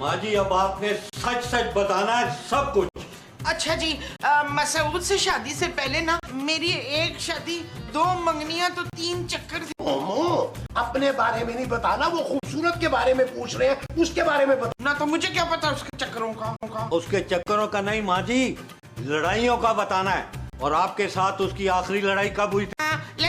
माँ जी अब आपने सच सच बताना है सब कुछ। अच्छा जी, मसूद से शादी से पहले ना मेरी एक शादी, 2 मंगनियां तो 3 चक्कर थे। ओमो, अपने बारे में नहीं बताना, वो खूबसूरत के बारे में पूछ रहे हैं, उसके बारे में बता। ना तो मुझे क्या पता उसके चक्करों का। उसके चक्करों का नहीं माँ जी, लड़ाइयों का बताना है। और आपके साथ उसकी आखिरी लड़ाई कब हुई थी?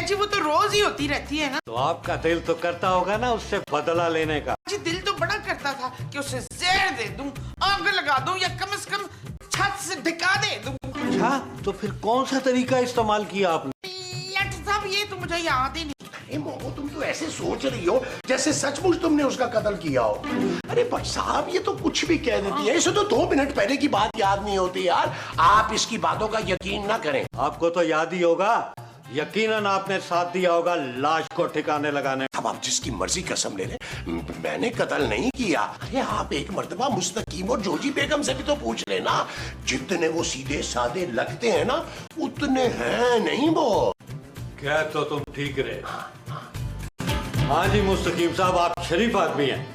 जी वो तो रोज ही होती रहती है ना। तो आपका दिल तो करता होगा ना उससे बदला लेने का। जी दिल तो बड़ा करता था कि उसे जहर दे दूं, आग लगा दूं, या कम से कम छत से धिका दे दूं। अच्छा, तो फिर कौन सा तरीका इस्तेमाल किया आपने? लट साहब ये तो मुझे याद ही नहीं। अरे मोमो, तुम तो ऐसे सोच रही हो जैसे सचमुच तुमने उसका कत्ल किया हो। अरे बट साहब, ये तो कुछ भी कह देती है, इसे तो 2 मिनट पहले की बात याद नहीं होती यार। आप इसकी बातों का यकीन ना करें। आपको तो याद ही होगा, यकीनन आपने साथ दिया होगा लाश को ठिकाने लगाने। अब आप जिसकी मर्जी कसम ले लें, मैंने कत्ल नहीं किया। अरे आप एक मर्तबा मुस्तकीम और जोजी बेगम से भी तो पूछ लेना, जितने वो सीधे साधे लगते हैं ना उतने हैं नहीं वो। क्या तो तुम ठीक रहे। हाँ जी मुस्तकीम साहब, आप शरीफ आदमी हैं।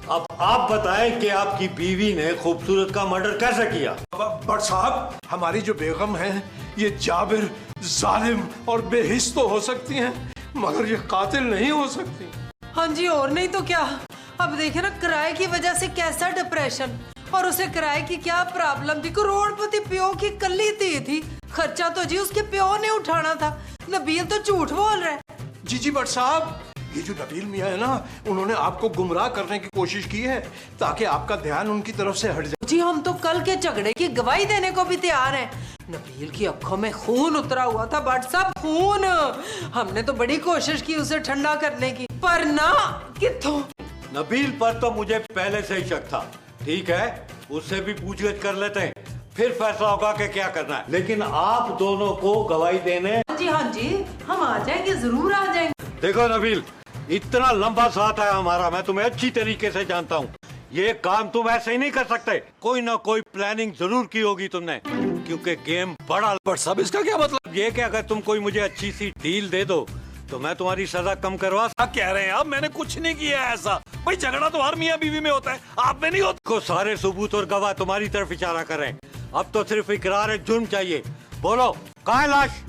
अब आप बताएं कि आपकी बीवी ने खूबसूरत का मर्डर कैसे किया? बट साहब, हमारी जो बेगम है ये जाबिर, जालिम और बेहिस तो हो सकती हैं, मगर ये कातिल नहीं हो सकती। हाँ जी, और नहीं तो क्या। अब देखे ना, किराए की वजह से कैसा डिप्रेशन, और उसे किराए की क्या प्रॉब्लम थी। करोड़पति प्यो की कल्ली थी, खर्चा तो जी उसके प्यो ने उठाना था। नबील तो झूठ बोल रहा है। जी बट साहब, ये जो नबील मियाँ है ना, उन्होंने आपको गुमराह करने की कोशिश की है ताकि आपका ध्यान उनकी तरफ से हट जाए। जी हम तो कल के झगड़े की गवाही देने को भी तैयार हैं। नबील की आंखों में खून उतरा हुआ था, बट सब खून। हमने तो बड़ी कोशिश की उसे ठंडा करने की, पर ना किथों। नबील पर तो मुझे पहले से ही शक था। ठीक है, उससे भी पूछगछ कर लेते हैं, फिर फैसला होगा कि क्या करना है। लेकिन आप दोनों को गवाही देने। हाँ जी, हम आ जाएंगे, जरूर आ जाएंगे। देखो नबील, इतना लंबा साथ है हमारा, मैं तुम्हें अच्छी तरीके से जानता हूँ। ये काम तुम ऐसे ही नहीं कर सकते, कोई ना कोई प्लानिंग जरूर की होगी तुमने, क्योंकि गेम बड़ा। बट साहब, इसका क्या मतलब? ये कि अगर तुम कोई मुझे अच्छी सी डील दे दो तो मैं तुम्हारी सजा कम करवा। क्या कह रहे हैं आप? मैंने कुछ नहीं किया है ऐसा। भाई झगड़ा तो हर मियाँ बीवी में होता है, आप में नहीं होता। को सारे सबूत और गवाह तुम्हारी तरफ इशारा कर रहे हैं। अब तो सिर्फ इकरार जुर्म चाहिए। बोलो, कहाँ है लाश?